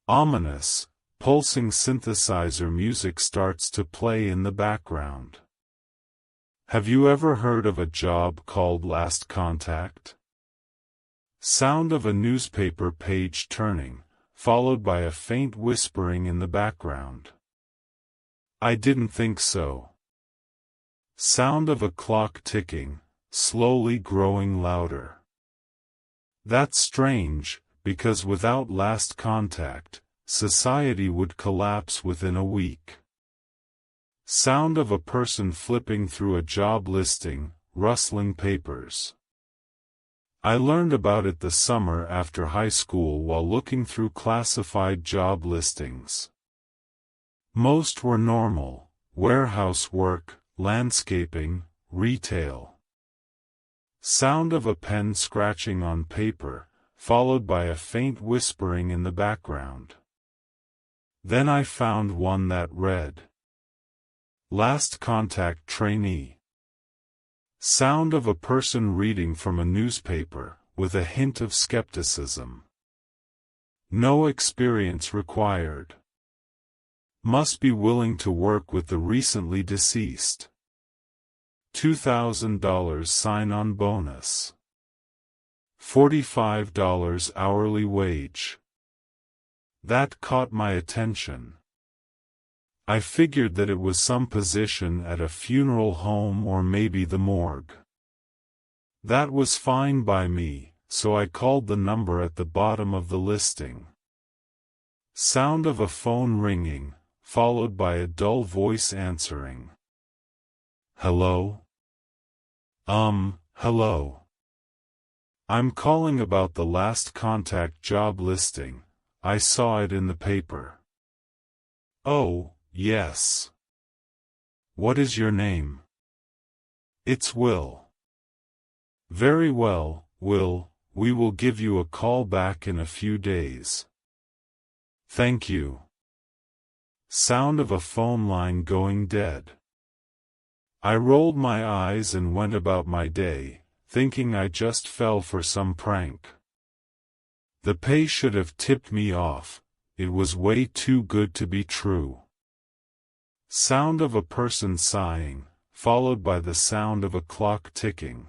Ominous, pulsing synthesizer music starts to play in the background. Have you ever heard of a job called Last Contact? Sound of a newspaper page turning, followed by a faint whispering in the background. I didn't think so. Sound of a clock ticking, slowly growing louder. That's strange, because without last contact, society would collapse within a week. Sound of a person flipping through a job listing, rustling papers. I learned about it the summer after high school while looking through classified job listings. Most were normal: warehouse work, landscaping, retail. Sound of a pen scratching on paper, followed by a faint whispering in the background. Then I found one that read, Last Contact Trainee. Sound of a person reading from a newspaper, with a hint of skepticism. No experience required. Must be willing to work with the recently deceased. $2,000 sign-on bonus. $45 hourly wage. That caught my attention. I figured that it was some position at a funeral home or maybe the morgue. That was fine by me, so I called the number at the bottom of the listing. Sound of a phone ringing, followed by a dull voice answering. Hello? Hello. I'm calling about the Last Contact job listing. I saw it in the paper. Oh, yes. What is your name? It's Will. Very well, Will, we will give you a call back in a few days. Thank you. Sound of a phone line going dead. I rolled my eyes and went about my day, thinking I just fell for some prank. The pay should have tipped me off. It was way too good to be true. Sound of a person sighing, followed by the sound of a clock ticking.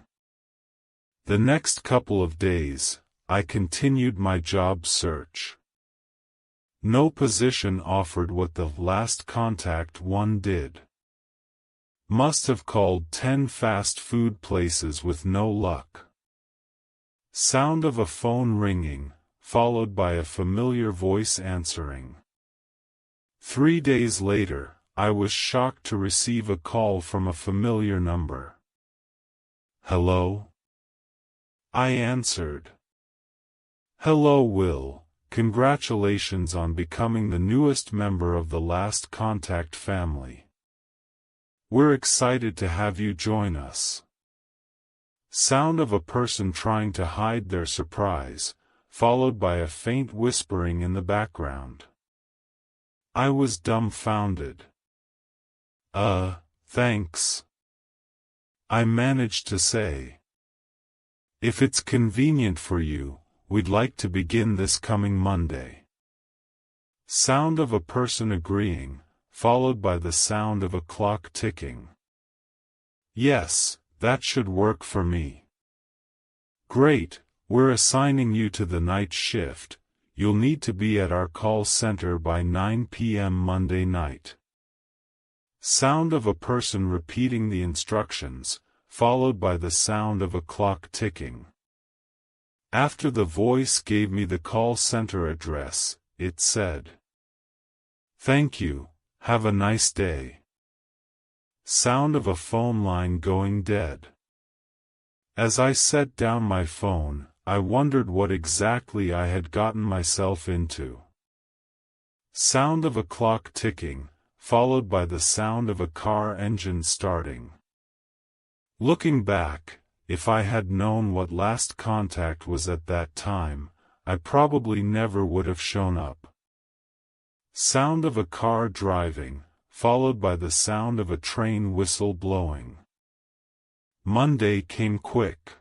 The next couple of days, I continued my job search. No position offered what the Last Contact one did. Must have called 10 fast food places with no luck. Sound of a phone ringing, followed by a familiar voice answering. 3 days later, I was shocked to receive a call from a familiar number. Hello? I answered. Hello, Will. Congratulations on becoming the newest member of the Last Contact family. We're excited to have you join us. Sound of a person trying to hide their surprise, followed by a faint whispering in the background. I was dumbfounded. Thanks. I managed to say. If it's convenient for you, we'd like to begin this coming Monday. Sound of a person agreeing, followed by the sound of a clock ticking. Yes, that should work for me. Great, we're assigning you to the night shift. You'll need to be at our call center by 9 p.m. Monday night. Sound of a person repeating the instructions, followed by the sound of a clock ticking. After the voice gave me the call center address, it said, "Thank you. Have a nice day." Sound of a phone line going dead. As I set down my phone, I wondered what exactly I had gotten myself into. Sound of a clock ticking, followed by the sound of a car engine starting. Looking back, if I had known what Last Contact was at that time, I probably never would have shown up. Sound of a car driving, followed by the sound of a train whistle blowing. Monday came quick.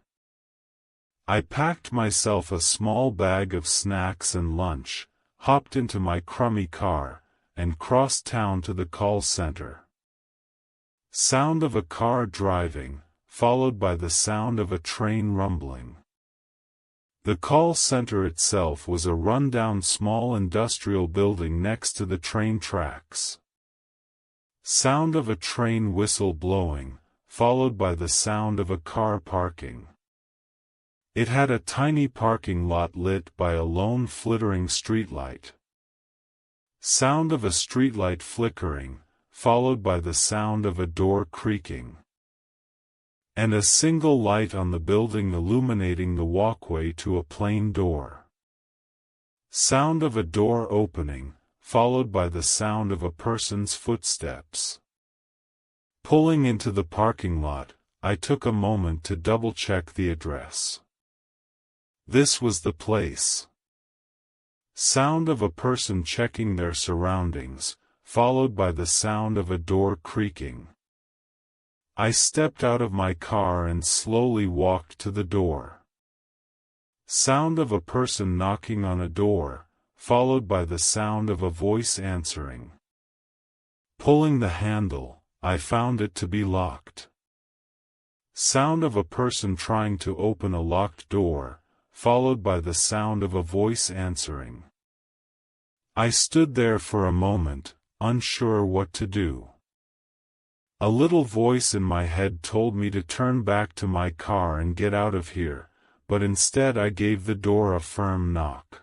I packed myself a small bag of snacks and lunch, hopped into my crummy car, and crossed town to the call center. Sound of a car driving, followed by the sound of a train rumbling. The call center itself was a run-down small industrial building next to the train tracks. Sound of a train whistle blowing, followed by the sound of a car parking. It had a tiny parking lot lit by a lone flickering streetlight. Sound of a streetlight flickering, followed by the sound of a door creaking. And a single light on the building illuminating the walkway to a plain door. Sound of a door opening, followed by the sound of a person's footsteps. Pulling into the parking lot, I took a moment to double-check the address. This was the place. Sound of a person checking their surroundings, followed by the sound of a door creaking. I stepped out of my car and slowly walked to the door. Sound of a person knocking on a door, followed by the sound of a voice answering. Pulling the handle, I found it to be locked. Sound of a person trying to open a locked door, followed by the sound of a voice answering. I stood there for a moment, unsure what to do. A little voice in my head told me to turn back to my car and get out of here, but instead I gave the door a firm knock.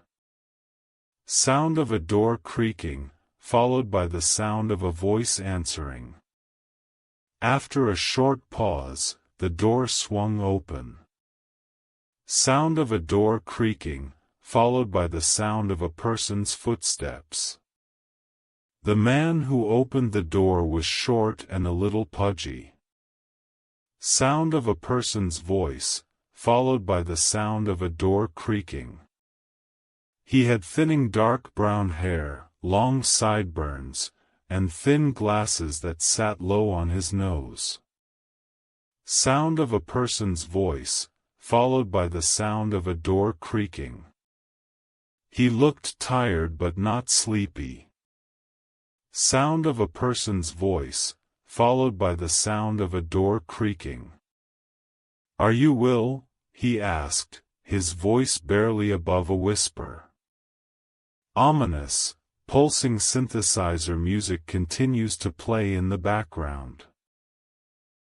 Sound of a door creaking, followed by the sound of a voice answering. After a short pause, the door swung open. Sound of a door creaking, followed by the sound of a person's footsteps. The man who opened the door was short and a little pudgy. Sound of a person's voice, followed by the sound of a door creaking. He had thinning dark brown hair, long sideburns, and thin glasses that sat low on his nose. Sound of a person's voice, followed by the sound of a door creaking. He looked tired but not sleepy. Sound of a person's voice, followed by the sound of a door creaking. "Are you Will?" he asked, his voice barely above a whisper. Ominous, pulsing synthesizer music continues to play in the background.